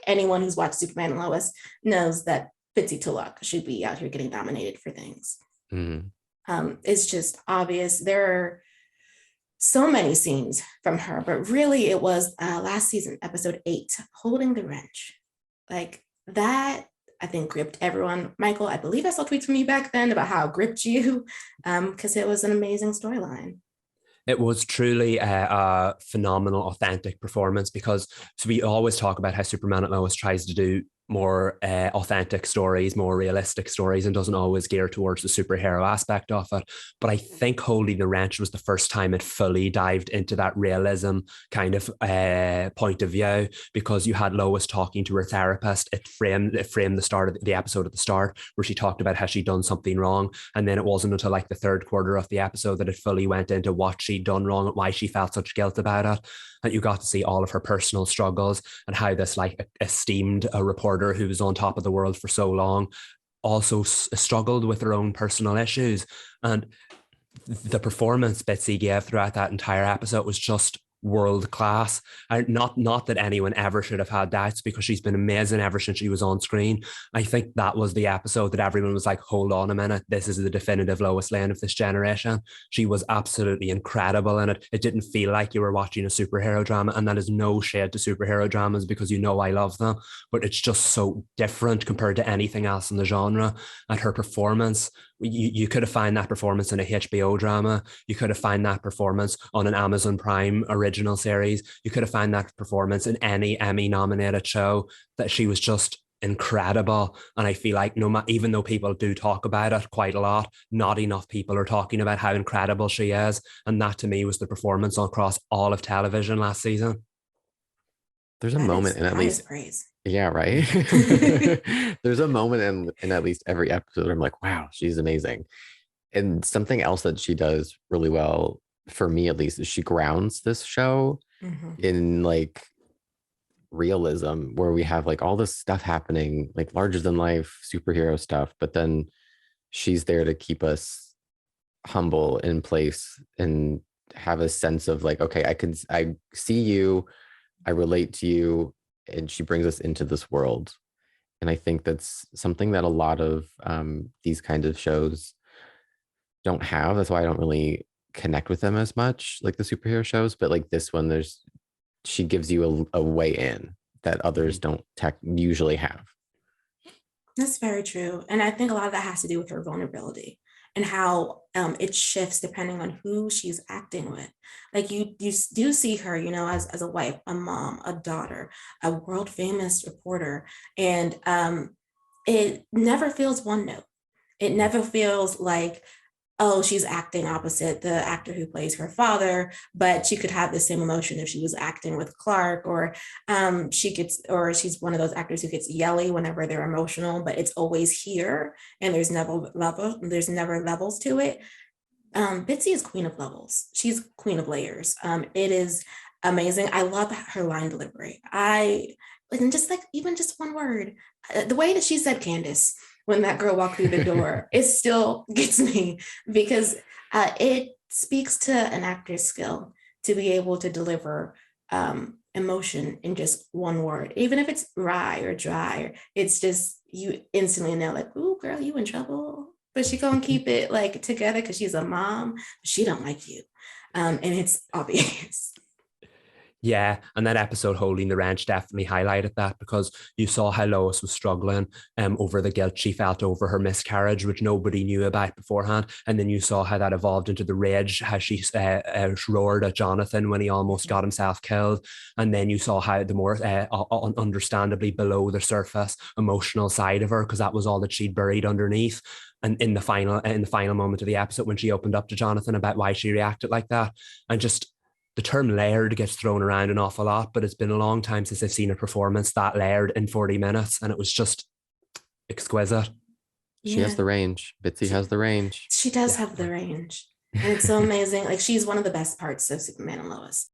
anyone who's watched Superman and Lois knows that Bitsie Tulloch should be out here getting nominated for things. Mm. It's just obvious. There are so many scenes from her, but really it was last season, episode 8, Holding the Wrench. Like that, I think gripped everyone. Michael, I believe I saw tweets from you back then about how it gripped you, because it was an amazing storyline. It was truly a phenomenal, authentic performance because so we always talk about how Superman and Lois tries to do more authentic stories, more realistic stories, and doesn't always gear towards the superhero aspect of it. But I think Holding the Wrench was the first time it fully dived into that realism kind of point of view, because you had Lois talking to her therapist. It framed the start of the episode at the start where she talked about how she'd done something wrong. And then it wasn't until like the third quarter of the episode that it fully went into what she'd done wrong and why she felt such guilt about it. And you got to see all of her personal struggles and how this like esteemed reporter who was on top of the world for so long also struggled with her own personal issues. And the performance Bitsie gave throughout that entire episode was just world class. Not that anyone ever should have had doubts, because she's been amazing ever since she was on screen. I think that was the episode that everyone was like, hold on a minute, this is the definitive Lois Lane of this generation. She was absolutely incredible in it. It didn't feel like you were watching a superhero drama, and that is no shade to superhero dramas because you know I love them, but it's just so different compared to anything else in the genre. And her performance, you could have found that performance in a HBO drama. You could have found that performance on an Amazon Prime original series. You could have found that performance in any Emmy nominated show. That she was just incredible. And I feel like even though people do talk about it quite a lot, not enough people are talking about how incredible she is. And that to me was the performance across all of television last season. There's a moment in at least praise. Yeah, right. There's a moment in at least every episode where I'm like, wow, she's amazing. And something else that she does really well, for me at least, is she grounds this show in like realism, where we have like all this stuff happening, like larger than life superhero stuff, but then she's there to keep us humble in place and have a sense of like, okay, I see you, I relate to you, and she brings us into this world. And I think that's something that a lot of these kinds of shows don't have. That's why I don't really connect with them as much, like the superhero shows. But like this one, she gives you a way in that others don't usually have. That's very true. And I think a lot of that has to do with her vulnerability and how it shifts depending on who she's acting with. Like you do see her, as a wife, a mom, a daughter, a world famous reporter. And it never feels one note. It never feels like, oh, she's acting opposite the actor who plays her father, but she could have the same emotion if she was acting with Clark, or she's one of those actors who gets yelly whenever they're emotional, but it's always here and there's never levels to it. Bitsie is queen of levels. She's queen of layers. It is amazing. I love her line delivery. And just like even just one word, the way that she said Candace when that girl walked through the door, it still gets me, because it speaks to an actor's skill to be able to deliver emotion in just one word, even if it's wry or dry. It's just, you instantly know, like, ooh, girl, you in trouble. But she gonna keep it like together because she's a mom. She don't like you, and it's obvious. Yeah, and that episode Holding the Wrench definitely highlighted that, because you saw how Lois was struggling over the guilt she felt over her miscarriage, which nobody knew about beforehand. And then you saw how that evolved into the rage, how she roared at Jonathan when he almost got himself killed. And then you saw how the more understandably below the surface emotional side of her, because that was all that she'd buried underneath. And in the final moment of the episode, when she opened up to Jonathan about why she reacted like that, and just the term layered gets thrown around an awful lot, but it's been a long time since I've seen a performance that layered in 40 minutes, and it was just exquisite. She has the range. Bitsie has the range. She does have the range. And it's so amazing. Like, she's one of the best parts of Superman and Lois.